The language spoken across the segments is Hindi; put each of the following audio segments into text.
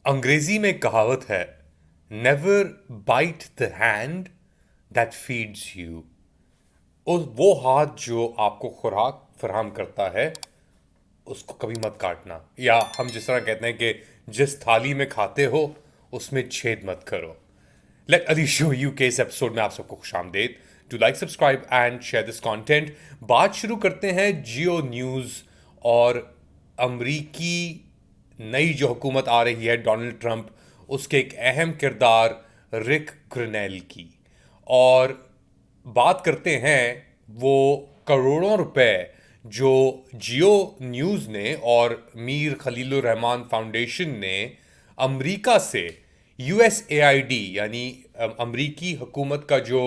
अंग्रेजी में कहावत है, never bite the hand that feeds you. वो हाथ जो आपको खुराक फराहम करता है उसको कभी मत काटना। या हम जिस तरह कहते हैं कि जिस थाली में खाते हो उसमें छेद मत करो। लेट अली शो यू के इस एपिसोड में आप सबको खुशामदेद। To like, subscribe and share this content. बात शुरू करते हैं जियो न्यूज़ और अमरीकी नई जो हुकूमत आ रही है डोनाल्ड ट्रंप, उसके एक अहम किरदार रिक ग्रेनेल की। और बात करते हैं वो करोड़ों रुपए जो जियो न्यूज़ ने और मीर खलीलुर रहमान फाउंडेशन ने अमेरिका से यूएसएआईडी यानी अमरीकी हुकूमत का जो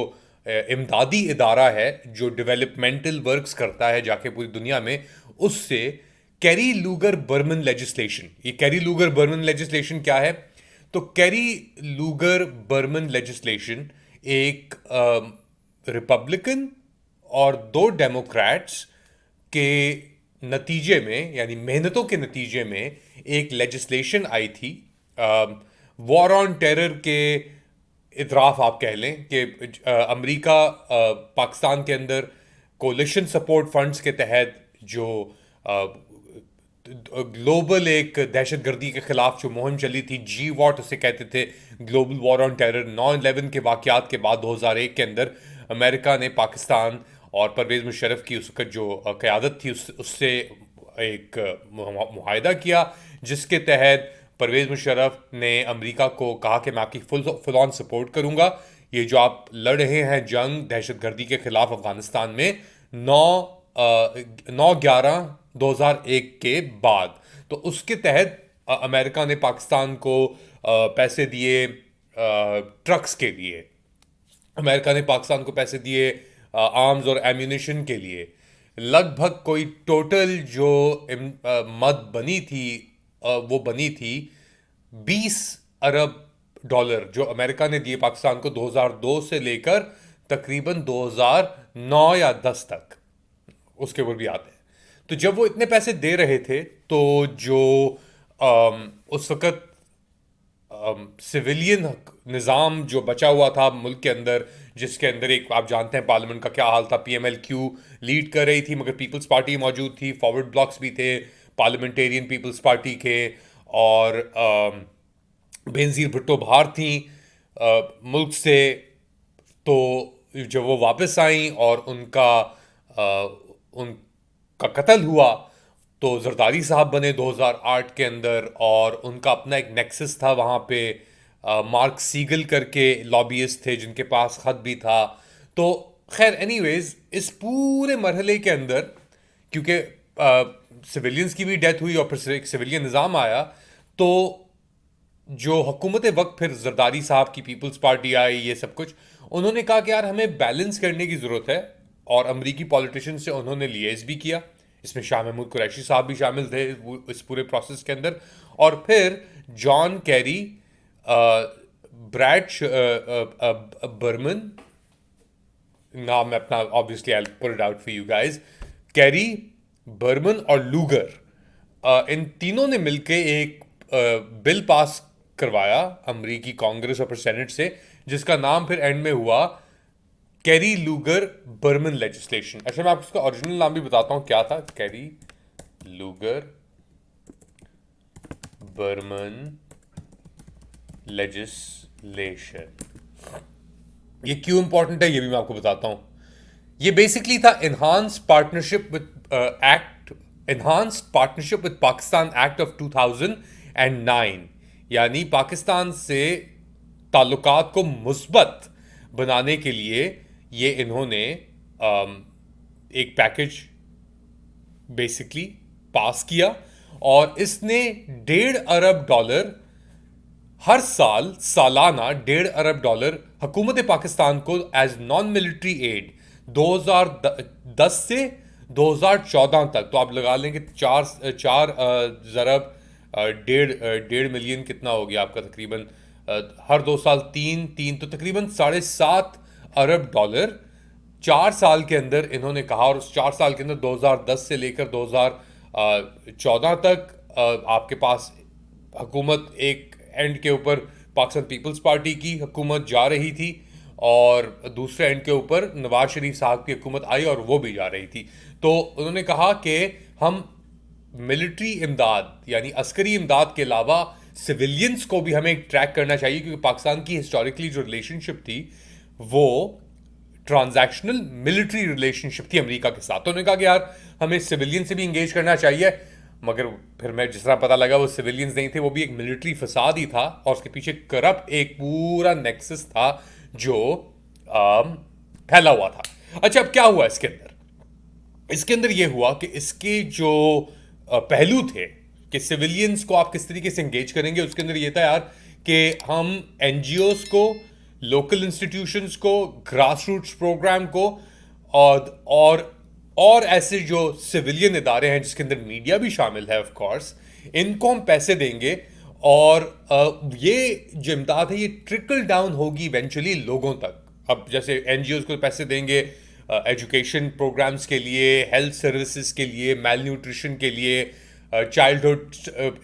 इमदादी इदारा है जो डेवलपमेंटल वर्क्स करता है जाके पूरी दुनिया में, उससे कैरी लूगर बर्मन लेजिस्लेशन। ये कैरी लूगर बर्मन लेजिस्लेशन क्या है? तो कैरी लूगर बर्मन लेजिस्लेशन एक रिपब्लिकन और दो डेमोक्रेट्स के नतीजे में, यानी मेहनतों के नतीजे में एक लेजिस्लेशन आई थी। वॉर ऑन टेरर के इतराफ आप कह लें कि अमेरिका पाकिस्तान के अंदर कोलिशन सपोर्ट फंड्स के तहत जो ग्लोबल एक दहशतगर्दी के खिलाफ जो मुहिम चली थी, जी वॉट उसे कहते थे, ग्लोबल वॉर ऑन टेरर। 9/11 के वाकयात के बाद 2001 के अंदर अमेरिका ने पाकिस्तान और परवेज़ मुशर्रफ की उस वक्त जो क़यादत थी उससे एक मुआहदा किया, जिसके तहत परवेज़ मुशर्रफ ने अमेरिका को कहा कि मैं आपकी फुल ऑन सपोर्ट करूंगा। ये जो आप लड़ रहे हैं जंग दहशतगर्दी के खिलाफ अफगानिस्तान में, 9/11/2001 के बाद, तो उसके तहत अमेरिका ने पाकिस्तान को पैसे दिए ट्रक्स के लिए। अमेरिका ने पाकिस्तान को पैसे दिए आर्म्स और एम्यूनिशन के लिए। लगभग कोई टोटल जो मद बनी थी वो बनी थी 20 अरब डॉलर जो अमेरिका ने दिए पाकिस्तान को 2002 से लेकर तकरीबन 2009 या 10 तक, उसके ऊपर भी आते हैं। तो जब वो इतने पैसे दे रहे थे तो जो उस वक्त सिविलियन निज़ाम जो बचा हुआ था मुल्क के अंदर, जिसके अंदर एक आप जानते हैं पार्लियामेंट का क्या हाल था, पीएमएलक्यू लीड कर रही थी मगर पीपल्स पार्टी मौजूद थी, फॉरवर्ड ब्लॉक्स भी थे पार्लियामेंटेरियन पीपल्स पार्टी के, और बेनज़ीर भुट्टो बाहर थी मुल्क से। तो जब वो वापस आई और उनका कत्ल हुआ तो जरदारी साहब बने 2008 के अंदर, और उनका अपना एक नेक्सस था वहाँ पे। मार्क सीगल करके लॉबियस्ट थे जिनके पास खत भी था। तो खैर एनीवेज, इस पूरे मरहले के अंदर क्योंकि सिविलियंस की भी डेथ हुई और फिर एक सिविलियन निज़ाम आया, तो जो हुकूमत वक्त फिर जरदारी साहब की पीपल्स पार्टी आई, ये सब कुछ उन्होंने कहा कि यार हमें बैलेंस करने की ज़रूरत है, और अमरीकी पॉलिटिशियन से उन्होंने लिएज भी किया। इसमें शाह महमूद कुरैशी साहब भी शामिल थे इस पूरे प्रोसेस के अंदर। और फिर जॉन कैरी, ब्रैड बर्मन, नाम मैं अपना obviously I put it out for you guys, Carey, Berman और लूगर, इन तीनों ने मिलके एक बिल पास करवाया अमरीकी कांग्रेस और फिर सेनेट से, जिसका नाम फिर एंड में हुआ कैरी लूगर बर्मन लेजिस्लेशन। अच्छा, मैं आपको उसका ओरिजिनल नाम भी बताता हूँ क्या था। Carey Luger Berman legislation. ये क्यों इंपॉर्टेंट है ये भी मैं आपको बताता हूँ। ये बेसिकली था enhanced partnership with Pakistan act of 2009, यानी पाकिस्तान से ताल्लुकात को मुस्बत बनाने के लिए ये इन्होंने एक पैकेज बेसिकली पास किया, और इसने 1.5 अरब डॉलर हर साल, सालाना 1.5 अरब डॉलर हुकूमत पाकिस्तान को एज नॉन मिलिट्री एड 2010 से 2014 तक, तो आप लगा लें कि चार ज़रब 1.5 मिलियन कितना हो गया आपका तकरीबन, हर 2 साल तीन तीन, तो तकरीबन 7.5 अरब डॉलर 4 साल के अंदर इन्होंने कहा। और उस 4 साल के अंदर 2010 से लेकर 2014 तक आपके पास हुकूमत एक एंड के ऊपर पाकिस्तान पीपल्स पार्टी की हुकूमत जा रही थी और दूसरे एंड के ऊपर नवाज शरीफ साहब की हुकूमत आई और वो भी जा रही थी। तो उन्होंने कहा कि हम मिलिट्री इमदाद यानी अस्करी इमदाद के अलावा सिविलियंस को भी हमें ट्रैक करना चाहिए, क्योंकि पाकिस्तान की हिस्टोरिकली जो रिलेशनशिप थी वो ट्रांजैक्शनल मिलिट्री रिलेशनशिप थी अमेरिका के साथ। तो उन्होंने कहा कि यार हमें सिविलियन से भी इंगेज करना चाहिए, मगर फिर मैं जिस तरह पता लगा वो सिविलियंस नहीं थे, वो भी एक मिलिट्री फसाद ही था और उसके पीछे करप्ट एक पूरा नेक्सस था जो फैला हुआ था। अच्छा, अब क्या हुआ इसके अंदर? इसके अंदर यह हुआ कि इसके जो पहलू थे कि सिविलियंस को आप किस तरीके से इंगेज करेंगे, उसके अंदर यह था यार कि हम एनजीओस को, लोकल इंस्टीट्यूशंस को, ग्रास रूट्स प्रोग्राम को और ऐसे जो सिविलियन इदारे हैं जिसके अंदर मीडिया भी शामिल है ऑफ कोर्स, इनको हम पैसे देंगे और ये जो इमदाद है ये ट्रिकल डाउन होगी इवेंचुअली लोगों तक। अब जैसे एनजीओस को पैसे देंगे एजुकेशन प्रोग्राम्स के लिए, हेल्थ सर्विसेज के लिए, मेल न्यूट्रिशन के लिए, चाइल्डहुड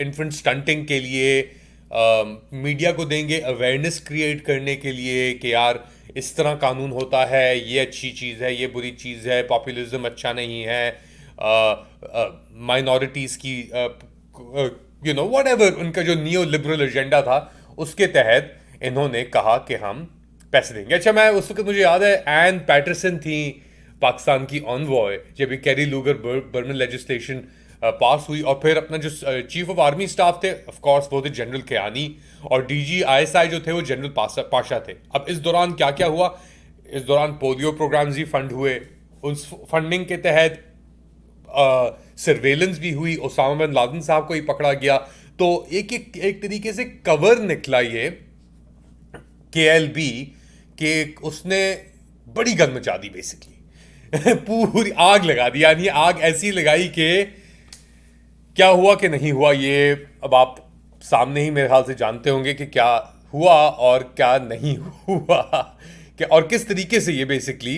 इन्फेंट स्टंटिंग के लिए, मीडिया को देंगे अवेयरनेस क्रिएट करने के लिए कि यार इस तरह कानून होता है, ये अच्छी चीज़ है, ये बुरी चीज़ है, पॉपुलिज्म अच्छा नहीं है, माइनॉरिटीज़ की वट एवर उनका जो नियो लिबरल एजेंडा था उसके तहत इन्होंने कहा कि हम पैसे देंगे। अच्छा, मैं उस वक्त मुझे याद है एन पैटरसन थी पाकिस्तान की ऑनवॉय जब ये कैरी लूगर बर्मन लेजिस्लेशन पास हुई, और फिर अपना जो चीफ ऑफ आर्मी स्टाफ थे ऑफ कोर्स वो थे जनरल कियानी, और डीजी आईएसआई जो थे वो जनरल पाशा थे। अब इस दौरान क्या क्या हुआ? इस दौरान पोलियो प्रोग्राम्स भी फंड हुए, उस फंडिंग के तहत सर्वेलेंस भी हुई, ओसामा बिन लादेन साहब को ही पकड़ा गया। तो एक तरीके से कवर निकला ये केएलबी कि उसने बड़ी गंद मचा दी बेसिकली पूरी आग लगा दी, यानी आग ऐसी लगाई कि क्या हुआ कि नहीं हुआ ये अब आप सामने ही मेरे ख्याल से जानते होंगे कि क्या हुआ और क्या नहीं हुआ कि और किस तरीके से ये बेसिकली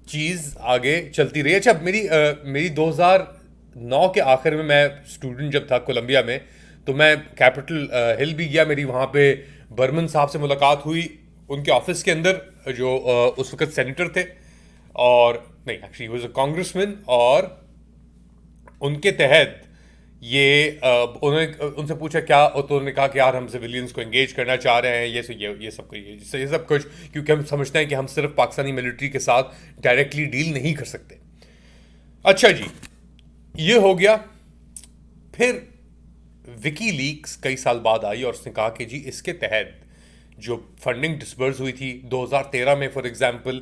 चीज़ आगे चलती रही। अच्छा, मेरी 2009 के आखिर में मैं स्टूडेंट जब था कोलंबिया में, तो मैं कैपिटल हिल भी गया, मेरी वहाँ पे बर्मन साहब से मुलाकात हुई उनके ऑफिस के अंदर जो उस वक्त सेनेटर थे, और नहीं एक्चुअली वाज अ कांग्रेसमैन, और उनके तहत ये उन्होंने उनसे पूछा क्या, तो उन्होंने कहा कि यार हम सिविलियंस को एंगेज करना चाह रहे हैं, ये सब कुछ, क्योंकि हम समझते हैं कि हम सिर्फ पाकिस्तानी मिलिट्री के साथ डायरेक्टली डील नहीं कर सकते। अच्छा जी, ये हो गया। फिर विकी लीक्स कई साल बाद आई और उसने कहा कि जी इसके तहत जो फंडिंग डिस्बर्स हुई थी 2013 में फॉर एग्जांपल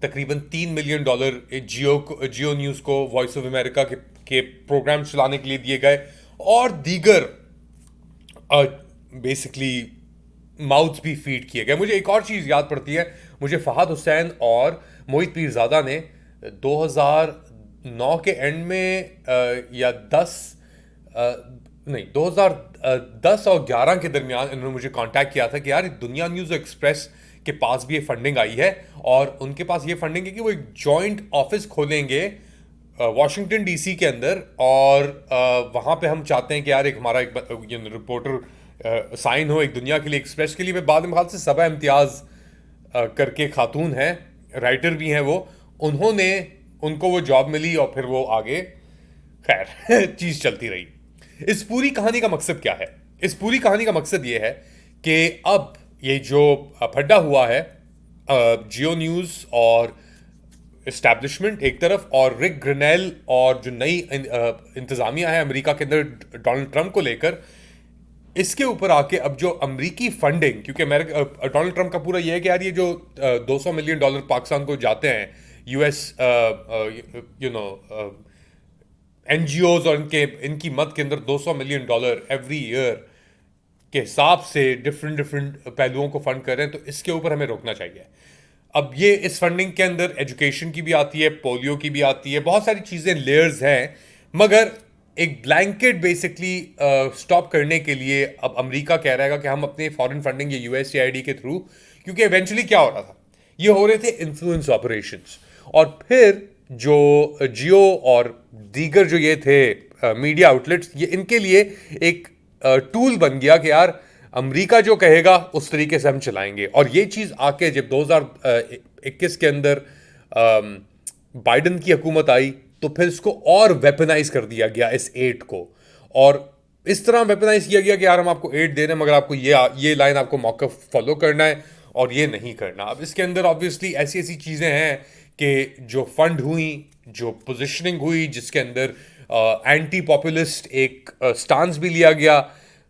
तकरीबन $3 मिलियन जियो न्यूज़ को, वॉइस ऑफ अमेरिका के प्रोग्राम चलाने के लिए दिए गए, और दीगर बेसिकली माउथ्स भी फीड किए गए। मुझे एक और चीज़ याद पड़ती है, मुझे फहद हुसैन और मोहित पीरजादा ने 2009 के एंड में या 2010 और 11 के दरमियान इन्होंने मुझे कांटेक्ट किया था कि यार दुनिया न्यूज़ एक्सप्रेस के पास भी ये फंडिंग आई है, और उनके पास ये फंडिंग है कि वो एक जॉइंट ऑफिस खोलेंगे वाशिंगटन डीसी के अंदर, और वहाँ पे हम चाहते हैं कि यार एक हमारा एक रिपोर्टर साइन हो एक दुनिया के लिए, एक्सप्रेस के लिए। बाद में ख्याल से सबा इम्तियाज़ करके खातून हैं, राइटर भी हैं वो, उन्होंने उनको वो जॉब मिली और फिर वो आगे खैर चीज़ चलती रही। इस पूरी कहानी का मकसद क्या है? इस पूरी कहानी का मकसद ये है कि अब ये जो फड्डा हुआ है जियो न्यूज़ और इस्टेब्लिशमेंट एक तरफ, और रिक ग्रेनेल और जो नई इंतज़ामिया है अमेरिका के अंदर डोनाल्ड ट्रंप को लेकर, इसके ऊपर आके अब जो अमरीकी फंडिंग, क्योंकि डोनाल्ड ट्रंप का पूरा ये है कि यार ये जो $200 मिलियन पाकिस्तान को जाते हैं यूएस एनजीओज और इनकी मद के अंदर $200 मिलियन एवरी ईयर के हिसाब से डिफरेंट पहलुओं को फंड कर रहे हैं, तो इसके ऊपर हमें रोकना चाहिए। अब ये इस फंडिंग के अंदर एजुकेशन की भी आती है, पोलियो की भी आती है, बहुत सारी चीज़ें लेयर्स हैं, मगर एक ब्लैंकेट बेसिकली स्टॉप करने के लिए अब अमेरिका कह रहा है कि हम अपने फॉरेन फंडिंग या यूएसएआईडी के थ्रू, क्योंकि इवेंचुअली क्या हो रहा था, ये हो रहे थे इन्फ्लुएंस ऑपरेशंस, और फिर जो जियो और दीगर जो ये थे मीडिया आउटलेट्स, ये इनके लिए एक टूल बन गया कि यार अमेरिका जो कहेगा उस तरीके से हम चलाएंगे। और ये चीज़ आके जब 2021 के अंदर बाइडन की हुकूमत आई तो फिर इसको और वेपनाइज कर दिया गया इस एड को। और इस तरह वेपनाइज किया गया कि यार हम आपको एड दे रहे हैं मगर आपको ये लाइन आपको मौका फॉलो करना है और ये नहीं करना। अब इसके अंदर ऑब्वियसली ऐसी ऐसी चीज़ें हैं कि जो फंड हुई, जो पोजिशनिंग हुई, जिसके अंदर एंटी पॉपुलिस्ट एक स्टांस भी लिया गया।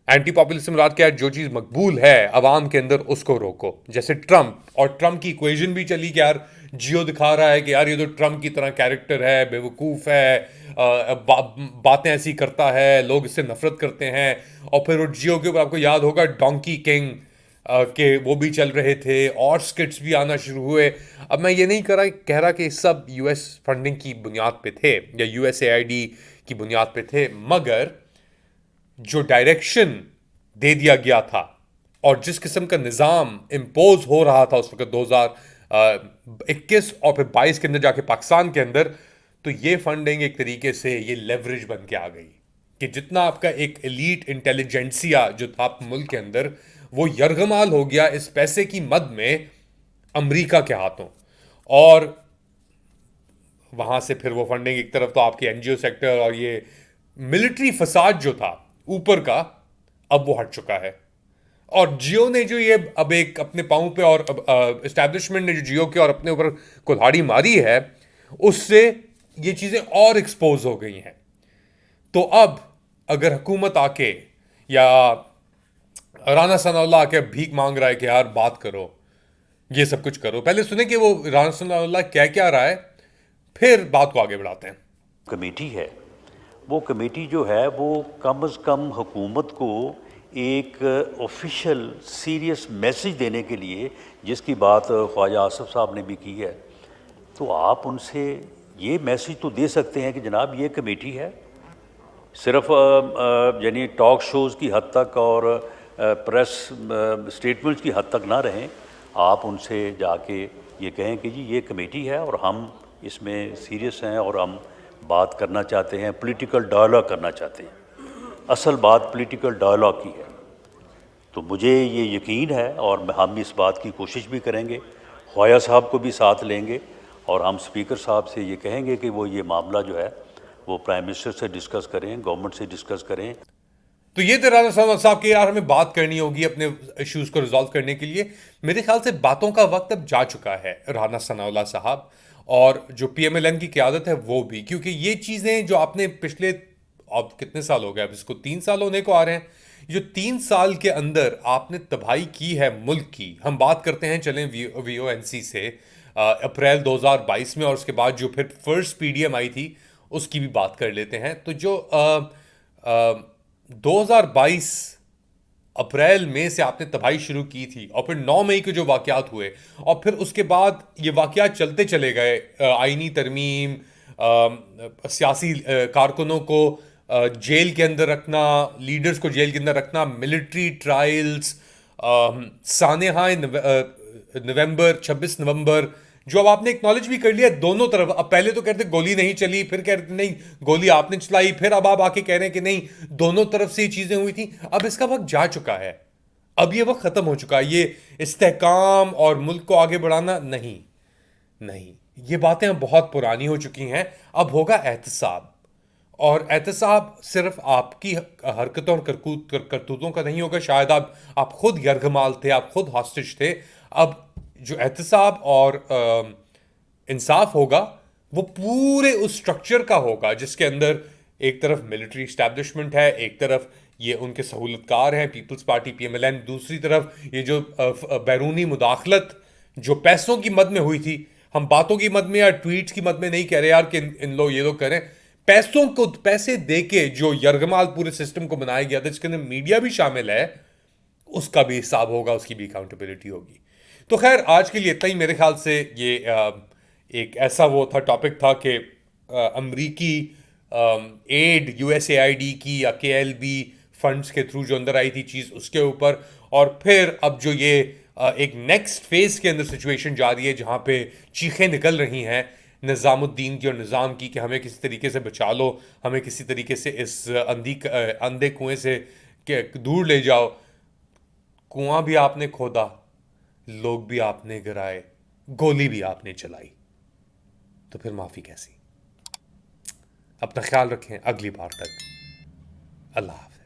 एंटी पॉपुलिस्ट से मुराद क्या है? जो चीज़ मकबूल है अवाम के अंदर उसको रोको। जैसे ट्रंप, और ट्रंप की इक्वेशन भी चली कि यार जियो दिखा रहा है कि यार ये तो ट्रंप की तरह कैरेक्टर है, बेवकूफ़ है, बातें ऐसी करता है, लोग इससे नफरत करते हैं। और फिर वो जियो के ऊपर आपको याद होगा डोंकी किंग के वो भी चल रहे थे और स्किट्स भी आना शुरू हुए। अब मैं ये नहीं कह रहा कि सब यूएस फंडिंग की बुनियाद पे थे या यूएसएआईडी की बुनियाद पे थे, मगर जो डायरेक्शन दे दिया गया था और जिस किस्म का निज़ाम इम्पोज हो रहा था उस वक्त 2021 और फिर 22 के अंदर जाके पाकिस्तान के अंदर, तो ये फंडिंग एक तरीके से ये लेवरेज बन के आ गई कि जितना आपका एक एलीट इंटेलिजेंसिया जो था मुल्क के अंदर वो यरगमाल हो गया इस पैसे की मद में अमेरिका के हाथों। और वहां से फिर वो फंडिंग एक तरफ तो आपकी एनजीओ सेक्टर और ये मिलिट्री फसाद जो था ऊपर का, अब वो हट चुका है। और जियो ने जो ये अब एक अपने पांव पे और एस्टैब्लिशमेंट ने जो जियो के और अपने ऊपर कुल्हाड़ी मारी है, उससे ये चीजें और एक्सपोज हो गई हैं। तो अब अगर हुकूमत आके या राना सनाउल्लाह आके भीख मांग रहा है कि यार बात करो, ये सब कुछ करो, पहले सुने कि वो राना सनाउल्लाह कह क्या रहा है, फिर बात को आगे बढ़ाते हैं। कमेटी है, वो कमेटी जो है वो कम से कम हुकूमत को एक ऑफिशियल सीरियस मैसेज देने के लिए, जिसकी बात ख्वाजा आसिफ साहब ने भी की है, तो आप उनसे ये मैसेज तो दे सकते हैं कि जनाब ये कमेटी है, सिर्फ यानी टॉक शोज़ की हद तक और प्रेस स्टेटमेंट्स की हद तक ना रहें। आप उनसे जाके ये कहें कि जी ये कमेटी है और हम इसमें सीरियस हैं और हम बात करना चाहते हैं, पॉलिटिकल डायलॉग करना चाहते हैं। असल बात पॉलिटिकल डायलॉग की है। तो मुझे ये यकीन है और हम इस बात की कोशिश भी करेंगे, ख्वाजा साहब को भी साथ लेंगे और हम स्पीकर साहब से ये कहेंगे कि वो ये मामला जो है वो प्राइम मिनिस्टर से डिस्कस करें, गवर्नमेंट से डिस्कस करें। तो ये तो राना साहब की यार हमें बात करनी होगी अपने इश्यूज को रिजॉल्व करने के लिए। मेरे ख्याल से बातों का वक्त अब जा चुका है राना सनाउल्लाह साहब और जो पीएमएलएन की क़यादत है वो भी, क्योंकि ये चीज़ें जो आपने पिछले, अब कितने साल हो गए, अब इसको 3 साल होने को आ रहे हैं, जो 3 साल के अंदर आपने तबाही की है मुल्क की। हम बात करते हैं चलें वीओएनसी से अप्रैल 2022 में, और उसके बाद जो फिर फर्स्ट पीडीएम आई थी उसकी भी बात कर लेते हैं। तो जो 2022 अप्रैल मई से आपने तबाही शुरू की थी और फिर 9 मई को जो वाकयात हुए और फिर उसके बाद ये वाकयात चलते चले गए, आईनी तरमीम, सियासी कारकुनों को जेल के अंदर रखना, लीडर्स को जेल के अंदर रखना, मिलिट्री ट्रायल्स, सानेहाय नवंबर 26 नवंबर, जो अब आपने एक्नॉलेज भी कर लिया दोनों तरफ। अब पहले तो कहते गोली नहीं चली, फिर कहते नहीं गोली आपने चलाई, फिर अब आप आके कह रहे हैं कि नहीं दोनों तरफ से ये चीजें हुई थी। अब इसका वक्त जा चुका है, अब ये वक्त खत्म हो चुका है। ये इस्तेहकाम और मुल्क को आगे बढ़ाना नहीं, नहीं, ये बातें अब बहुत पुरानी हो चुकी हैं। अब होगा एहतसाब, और एहतसाब सिर्फ आपकी हरकतों और करतूतों का नहीं होगा। शायद आप खुद यरगमाल थे, आप खुद हॉस्टेज थे। अब जो एहतसाब और इंसाफ होगा वो पूरे उस स्ट्रक्चर का होगा जिसके अंदर एक तरफ मिलिट्री इस्टेब्लिशमेंट है, एक तरफ ये उनके सहूलतकार हैं पीपल्स पार्टी पीएमएलएन, दूसरी तरफ ये जो बैरूनी मुदाखलत जो पैसों की मद में हुई थी। हम बातों की मद में या ट्वीट्स की मद में नहीं कह रहे यार कि इन लोग ये लोग करें, पैसों को पैसे देके जो यरगमाल पूरे सिस्टम को बनाया गया था जिसके अंदर मीडिया भी शामिल है, उसका भी हिसाब होगा, उसकी भी अकाउंटेबिलिटी होगी। तो खैर आज के लिए इतना ही। मेरे ख्याल से ये एक ऐसा वो था, टॉपिक था कि अमरीकी एड यूएसएआईडी की या केएलबी फंड्स के थ्रू जो अंदर आई थी चीज़ उसके ऊपर, और फिर अब जो ये एक नेक्स्ट फेज के अंदर सिचुएशन जा रही है जहाँ पे चीखें निकल रही हैं निज़ामुद्दीन की और निज़ाम की कि हमें किसी तरीके से बचा लो, हमें किसी तरीके से इस अंधे कुएं से के दूर ले जाओ, कुआं भी आपने खोदा, लोग भी आपने गिराए, गोली भी आपने चलाई, तो फिर माफी कैसी? अपना ख्याल रखें, अगली बार तक अल्लाह हाफ़िज़।